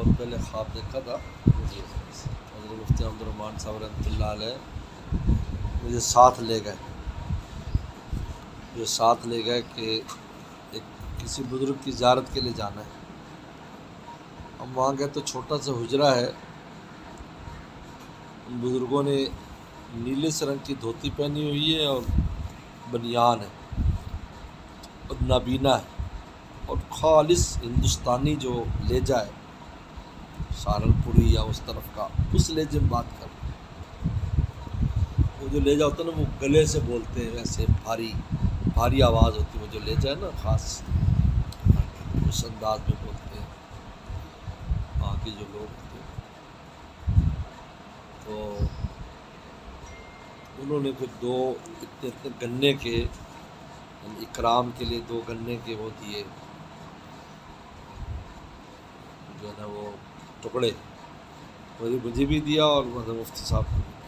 وقت پہلے خواب دیکھا تھا، حضرت مفتی عبد الرحمن صاحب رحمۃ اللہ علیہ مجھے ساتھ لے گئے، کہ ایک کسی بزرگ کی زیارت کے لیے جانا ہے۔ ہم وہاں گئے تو چھوٹا سا حجرہ ہے، ان بزرگوں نے نیلے سے رنگ کی دھوتی پہنی ہوئی ہے اور بنیان ہے اور نابینا ہے، اور خالص ہندوستانی جو لہجہ ہے سہارنپوری یا اس طرف کا، اس لہجے میں بات کر، وہ جو لہجہ ہوتا ہے نا وہ گلے سے بولتے ہیں، ویسے بھاری آواز ہوتی ہے، وہ جو لہجہ ہے نا خاص اس انداز میں بولتے ہیں وہاں کے جو لوگ ہوتے ہیں۔ تو انہوں نے پھر دو اتنے گنے کے اکرام کے لیے 2 گنے کے وہ دیے، جو ہے نا وہ ٹکڑے، مجھے بھی دیا اور مفتی صاحب کو بھی دیا۔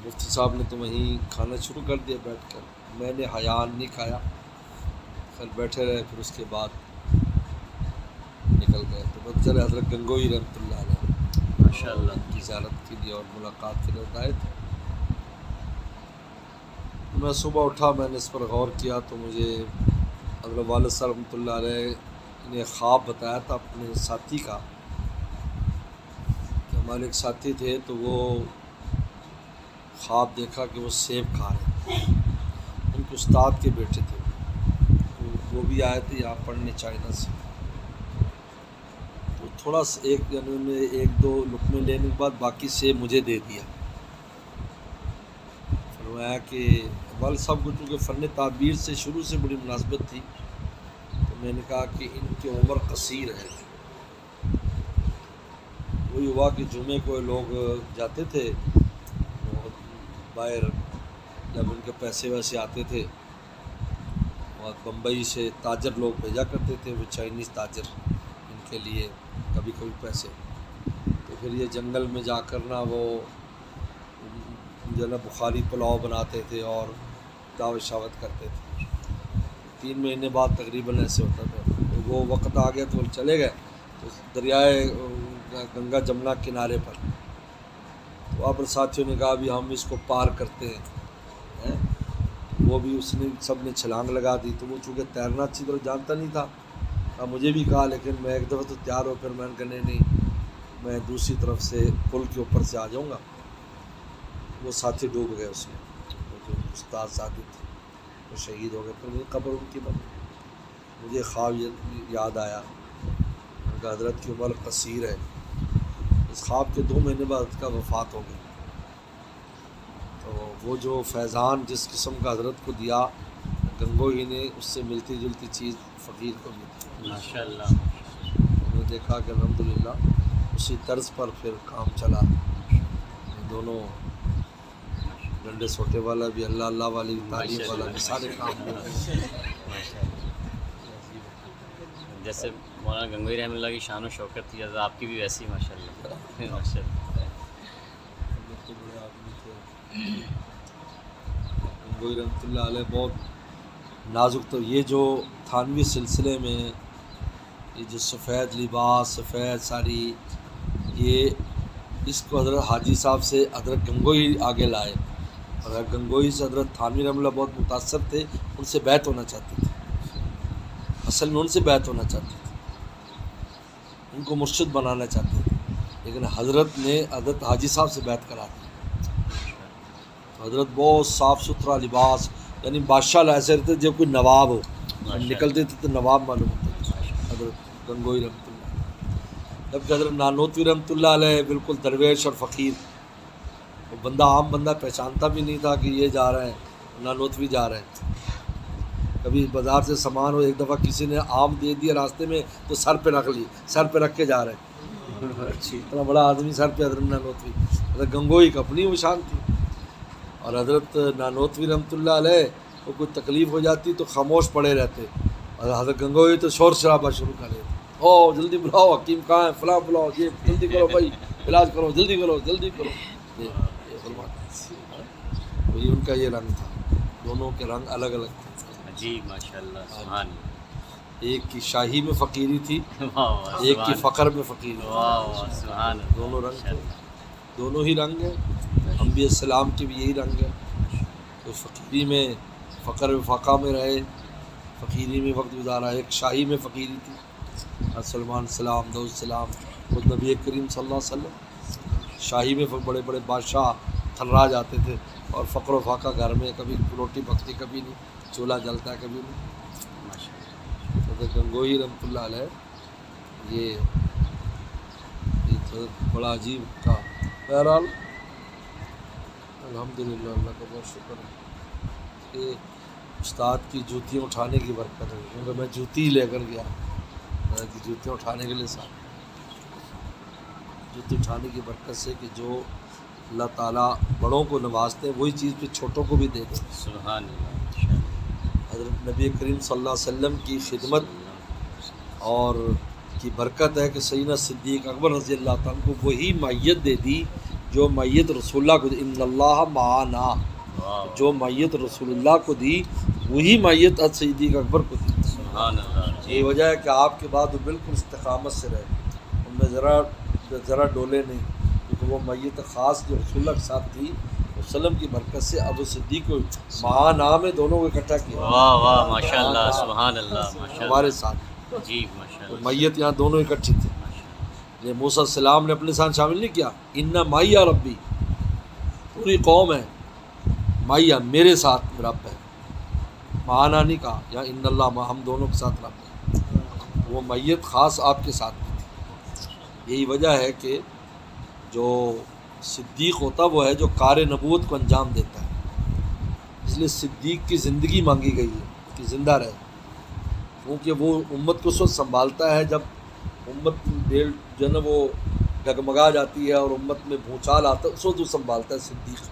مفتی صاحب نے تو وہیں کھانا شروع کر دیا بیٹھ کر، میں نے حیان نہیں کھایا، پھر بیٹھے رہے، پھر اس کے بعد نکل گئے۔ تو پتہ چلے حضرت گنگوئی رحمۃ اللہ علیہ ماشاء اللہ ان کی زیارت کے لیے اور ملاقات کے لیے آئے تھے۔ میں صبح اٹھا، میں نے اس پر غور کیا تو مجھے حضرت والد صاحب رحمۃ اللہ علیہ نے خواب بتایا تھا اپنے ساتھی کا، کہ ہمارے ایک ساتھی تھے تو وہ خواب دیکھا کہ وہ سیب کھا رہے، ان کے استاد کے بیٹے تھے، تو وہ بھی آئے تھے یہاں پڑھنے چائنا سے، تو تھوڑا سا یعنی انہوں نے 1-2 لقمے لینے کے بعد باقی سیب مجھے دے دیا۔ فرمایا کہ والد صاحب کو چونکہ فن تعبیر سے شروع سے بڑی مناسبت تھی، تو میں نے کہا کہ ان کی عمر قصیر ہے۔ وہی ہوا کہ جمعے کو لوگ جاتے تھے باہر، جب ان کے پیسے ویسے آتے تھے، اور بمبئی سے تاجر لوگ بھیجا کرتے تھے، وہ چائنیز تاجر ان کے لیے کبھی کبھی پیسے، تو پھر یہ جنگل میں جا کر نا وہ جو ہے نا بخاری پلاؤ بناتے تھے اور دعوت شاوت کرتے تھے۔ 3 مہینے بعد تقریباً ایسے ہوتا تھا، تو وہ وقت آ گیا تو وہ چلے گئے، تو دریائے گنگا جمنا کنارے پر، تو اب ساتھیوں نے کہا بھی ہم اس کو پار کرتے ہیں، وہ بھی اس نے سب نے چھلانگ لگا دی، تو وہ چونکہ تیرنا اچھی طرح جانتا نہیں تھا، مجھے بھی کہا، لیکن میں ایک دفعہ تو تیار ہو، پھر میں نے کہا نہیں میں دوسری طرف سے پل کے اوپر سے آ جاؤں گا۔ وہ ساتھی ڈوب گئے اس میں، وہ جو استاد ساتھی تھے وہ شہید ہو گئے، پھر مجھے قبر ان کی بنی۔ مجھے خواب یاد آیا کہ حضرت کی عمر قصیر ہے، اس خواب کے 2 مہینے بعد حضرت کا وفات ہو گئی۔ تو وہ جو فیضان جس قسم کا حضرت کو دیا گنگوئی نے، اس سے ملتی جلتی چیز فقیر کو بھی دی ماشاء اللہ۔ ہم نے دیکھا کہ الحمدللہ اسی طرز پر پھر کام چلا، دونوں ڈنڈے سوٹے والا بھی، اللہ اللہ والی تعلیم والا بھی، سارے کام ہو گئے۔ جیسے مولانا گنگوئی رحمۃ اللہ کی شان و شوکت تھی، آپ کی بھی ویسی ماشاء اللہ۔ ماشاء اللہ، تو بڑے آدمی تھے گنگوئی رحمۃ اللہ علیہ، بہت نازک۔ تو یہ جو تھانوی سلسلے میں یہ جو سفید لباس، سفید ساری، یہ اس کو حضرت حاجی صاحب سے حضرت گنگوئی آگے لائے، اور حضرت گنگوئی سے حضرت تھانوی رحمۃ اللہ بہت متاثر تھے، ان سے بیعت ہونا چاہتے تھے، اصل میں ان سے بیعت ہونا چاہتے تھے، ان کو مرشد بنانا چاہتے تھے، لیکن حضرت نے حضرت حاجی صاحب سے بیعت کرا دی۔ تو حضرت بہت صاف ستھرا لباس، یعنی بادشاہ ایسے رہتے جب کوئی نواب ہو، نکلتے تھے تو نواب معلوم ہوتے تھے حضرت گنگوئی رحمۃ اللہ۔ جبکہ حضرت نانوتوی رحمۃ اللہ علیہ بالکل درویش اور فقیر، وہ بندہ عام بندہ پہچانتا بھی نہیں تھا کہ یہ جا رہے ہیں، نانوتوی جا رہے ہیں۔ کبھی بازار سے سامان ہو، ایک دفعہ کسی نے آم دے دیا راستے میں تو سر پہ رکھ لی، سر پہ رکھ کے جا رہے ہیں، اتنا بڑا آدمی سر پہ حضرت نانوتوی۔ حضرت گنگوئی کا اپنی وہ شان تھی، اور حضرت نانوتوی رحمۃ اللہ علیہ کو کوئی تکلیف ہو جاتی تو خاموش پڑے رہتے، اور حضرت گنگوئی تو شور شرابہ شروع کر دیتے، او جلدی بلاؤ، حکیم کہاں ہے، فلاں بلاؤ، یہ جلدی کرو بھائی، علاج کرو، جلدی کرو جلدی کرو۔ یہ فرماتے، وہی ان کا یہ رنگ تھا، دونوں کے رنگ الگ الگ تھے۔ جی ماشاء اللہ، سبحان اللہ۔ ایک کی شاہی میں فقیری تھی، واہ واہ ایک کی سبحان فقر میں فقیری تھی. واہ واہ سبحان اللہ دونوں رنگ تھے، ماشاءاللہ. دونوں ہی رنگ ہیں. انبیاء السلام کے بھی یہی رنگ ہے. تو فقیری میں فقر و فاقہ میں رہے، فقیری میں وقت گزارا. ایک شاہی میں فقیری تھی، سلمان السلام، داؤد السلام، خود نبی کریم صلی اللہ علیہ وسلم. شاہی میں بڑے بڑے بادشاہ تھلراج آتے تھے، اور فقر و فاقہ گھر میں، کبھی روٹی پکتی، کبھی نہیں، چولہا جلتا ہے کبھی نہیں. حضرت گنگوہی رحمۃ اللہ علیہ یہ بڑا عجیب تھا. بہرحال الحمدللہ، اللہ کا بہت شکر ہے کہ استاد کی جوتیاں اٹھانے کی برکت ہے، کیونکہ میں جوتی ہی لے کر گیا جوتیاں اٹھانے کے لیے. ساتھ جوتی اٹھانے کی برکت سے کہ جو اللہ تعالیٰ بڑوں کو نوازتے ہیں وہی چیز پھر چھوٹوں کو بھی دے دیں. سبحان اللہ. حضرت نبی کریم صلی اللہ علیہ وسلم کی خدمت اور کی برکت ہے کہ سیدنا صدیق اکبر رضی اللہ تعالیٰ کو وہی معیت دے دی جو معیت رسول اللہ کو دی. ان اللہ معنا، جو معیت رسول اللہ کو دی وہی معیت حضرت صدیق اکبر کو دی. سبحان اللہ. یہ وجہ ہے کہ آپ کے بعد وہ بالکل استقامت سے رہے، ان میں ذرا ڈولے نہیں، کیونکہ وہ معیت خاص جو رسول اللہ کے ساتھ تھی وسلم کی برکت سے ابو صدیق کو معنا میں دونوں کو اکٹھا کیا. واہ واہ ماشاء اللہ سبحان اللہ ماشاء ہمارے اللہ. ساتھ جی ماشاء تو اللہ. میت یہاں دونوں اکٹھی تھے. یہ موسیٰ السلام نے اپنے ساتھ شامل نہیں کیا، ان معی ربی، پوری قوم ہے، معیہ میرے ساتھ رب ہے، معنا نہیں کہا. یا ان اللہ، ہم دونوں کے ساتھ رب ہے. وہ میت خاص آپ کے ساتھ تھی. یہی وجہ ہے کہ جو صدیق ہوتا وہ ہے جو کار نبوت کو انجام دیتا ہے. اس لیے صدیق کی زندگی مانگی گئی ہے کہ زندہ رہے، کیونکہ وہ امت کو اس وقت سنبھالتا ہے جب امت جو ہے نا وہ ڈگمگا جاتی ہے اور امت میں بھونچال آتا ہے، اس وقت وہ سنبھالتا ہے صدیق.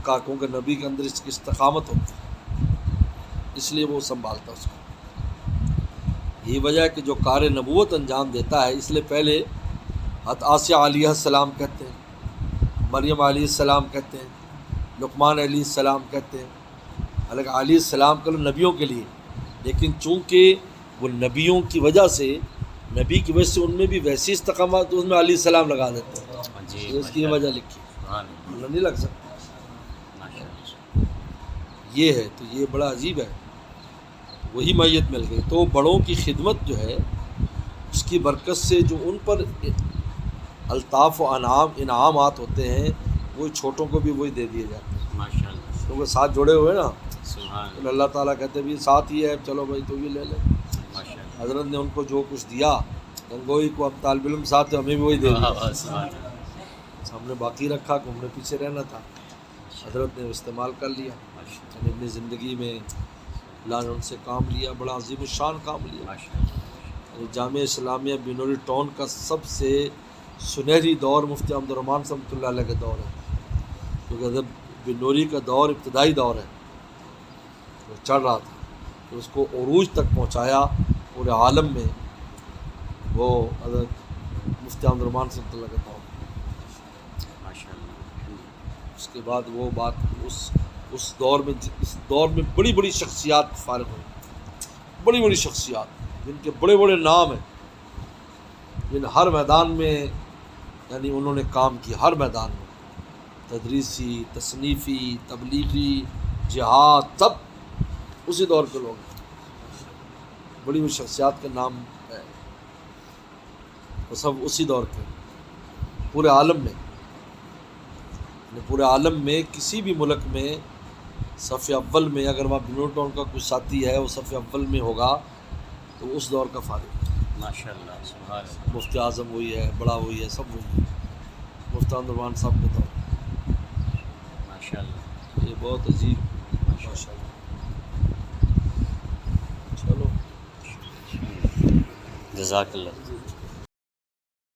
کیونکہ نبی کے اندر اس کی استقامت ہوتی ہے، اس لیے وہ سنبھالتا ہے اس کو. یہی وجہ ہے کہ جو کار نبوت انجام دیتا ہے، اس لیے پہلے حضرت آسیہ علیہ السلام کہتے ہیں، مریم علیہ السلام کہتے ہیں، لقمان علیہ السلام کہتے ہیں. حالانکہ علیہ السلام کا نبیوں کے لیے، لیکن چونکہ وہ نبیوں کی وجہ سے، نبی کی وجہ سے ان میں بھی ویسی استقامت، تو اس میں علیہ السلام لگا دیتے ہیں. جی اس کی یہ وجہ لکھی، سبحان اللہ اللہ نہیں لگ سکتا. ماشاء اللہ. یہ ہے، تو یہ بڑا عجیب ہے. وہی میت مل گئی. تو بڑوں کی خدمت جو ہے اس کی برکت سے جو ان پر الطاف و انعامات ہوتے ہیں وہ چھوٹوں کو بھی وہی دے دیے جاتے ہیں، ماشاء اللہ کیونکہ ساتھ جڑے ہوئے نا. سبحان تو اللہ اللہ تعالیٰ کہتے ہیں بھی ساتھ ہی ہے، چلو بھائی تو یہ لے لیں. ماشاء اللہ. حضرت نے ان کو جو کچھ دیا، گنگوئی کو اب طالب علم ساتھ تھے، ہمیں بھی وہی دے دیا. واہ واہ سبحان اللہ ہم نے باقی رکھا کہ ہم نے پیچھے رہنا تھا، حضرت نے استعمال کر لیا. ماشاء یعنی اپنی زندگی میں اللہ نے ان سے کام لیا، بڑا عظیم الشان کام لیا. اللہ. جامعہ اسلامیہ بنوری ٹاؤن کا سب سے سنہری دور مفتی عبد الرحمن صاحب اللہ علیہ کا دور ہے، کیونکہ جب بنوری کا دور ابتدائی دور ہے، وہ چڑھ رہا تھا، تو اس کو عروج تک پہنچایا پورے عالم میں وہ حضرت مفتی عبد الرحمن صاحب اللہ کا دور. ماشاء اللہ. اس کے بعد وہ بات اس دور میں بڑی بڑی شخصیات فارغ ہوئی، بڑی بڑی شخصیات جن کے بڑے بڑے نام ہیں، جن ہر میدان میں یعنی انہوں نے کام کیا، ہر میدان میں، تدریسی، تصنیفی، تبلیغی، جہاد، سب اسی دور کے لوگ ہیں. بڑی بڑی شخصیات کے نام ہے، وہ سب اسی دور کے. پورے عالم میں، پورے عالم میں کسی بھی ملک میں صف اول میں اگر وہاں بنور ٹاؤن کا کچھ ساتھی ہے وہ صف اول میں ہوگا تو اس دور کا فارغ. ماشاء اللہ سبحان اللہ. مفتی اعظم وہی ہے، بڑا وہی ہے، سب وہی ہے. مفتی عبد الرحمن صاحب کے دور. ماشاء اللہ. یہ بہت عجیب ماشاء اللہ. چلو جزاک اللہ.